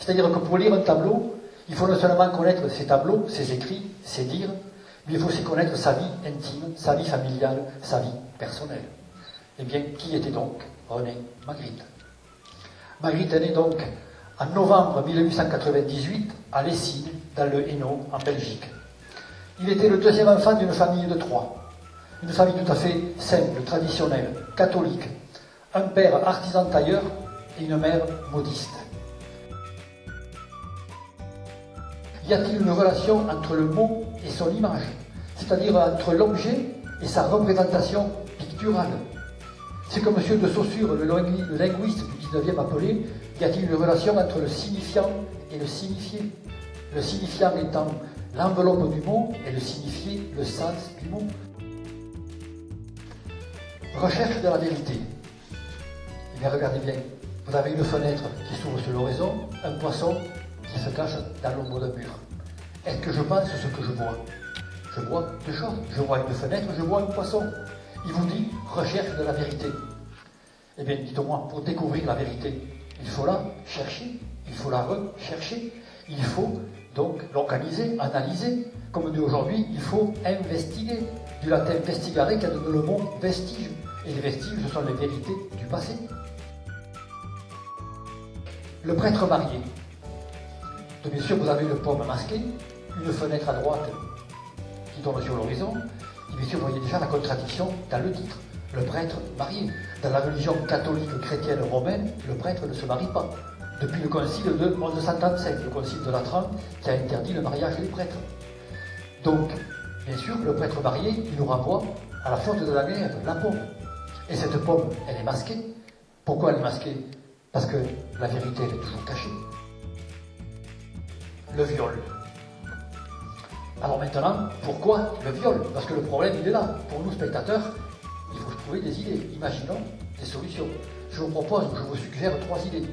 C'est-à-dire que pour lire un tableau, il faut non seulement connaître ses tableaux, ses écrits, ses dires, mais il faut aussi connaître sa vie intime, sa vie familiale, sa vie personnelle. Eh bien, qui était donc René Magritte? Magritte est né donc en novembre 1898 à Lessines, dans le Hainaut, en Belgique. Il était le deuxième enfant d'une famille de 3. Une famille tout à fait simple, traditionnelle, catholique. Un père artisan tailleur et une mère modiste. Y a-t-il une relation entre le mot et son image? C'est-à-dire entre l'objet et sa représentation picturale? C'est comme M. de Saussure, le linguiste du 19e, appelait: y a-t-il une relation entre le signifiant et le signifié? Le signifiant étant l'enveloppe du mot et le signifié le sens du mot. Recherche de la vérité. Eh bien, regardez bien, vous avez une fenêtre qui s'ouvre sur l'horizon, un poisson qui se cache dans l'ombre d'un mur. Est-ce que je pense ce que je vois? Je vois deux choses. Je vois une fenêtre, je vois un poisson. Il vous dit recherche de la vérité. Eh bien, dites-moi, pour découvrir la vérité, il faut la chercher, il faut la rechercher, il faut donc localiser, analyser. Comme dit aujourd'hui, il faut investiguer. Du latin investigare qui a donné le mot vestige. Et les vestiges, ce sont les vérités du passé. Le prêtre marié. Donc, bien sûr, vous avez une pomme masquée, une fenêtre à droite qui tombe sur l'horizon. Et bien sûr, vous voyez déjà la contradiction dans le titre. Le prêtre marié. Dans la religion catholique chrétienne romaine, le prêtre ne se marie pas. Depuis le concile de 1135, le concile de Latran, qui a interdit le mariage des prêtres. Donc, bien sûr, le prêtre marié, il nous renvoie à la faute de la guerre, la pomme. Et cette pomme, elle est masquée. Pourquoi elle est masquée? Parce que la vérité, elle est toujours cachée. Le viol. Alors maintenant, pourquoi le viol? Parce que le problème, il est là. Pour nous, spectateurs, il faut trouver des idées. Imaginons des solutions. Je vous propose, je vous suggère 3 idées.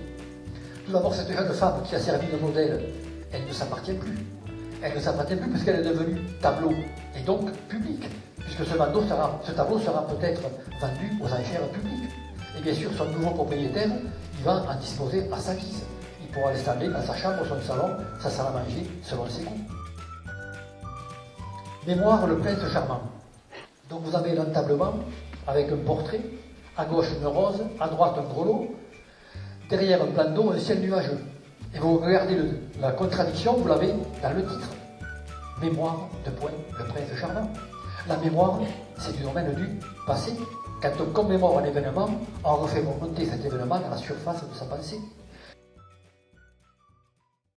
Tout d'abord, cette jeune femme qui a servi de modèle, elle ne s'appartient plus. Elle ne s'appartient plus parce qu'elle est devenue tableau et donc public, puisque ce tableau sera peut-être vendu aux enchères publiques. Et bien sûr, son nouveau propriétaire, il va en disposer à sa guise. Il pourra l'installer dans sa chambre, son salon, sa salle à manger, selon ses goûts. Mémoire, le prince charmant. Donc vous avez l'entablement avec un portrait, à gauche une rose, à droite un grelot, derrière un plan d'eau, un ciel nuageux. Et vous regardez la contradiction, vous l'avez dans le titre. Mémoire, le prince charmant. La mémoire, c'est du domaine du passé. Quand on commémore un événement, on refait remonter cet événement à la surface de sa pensée.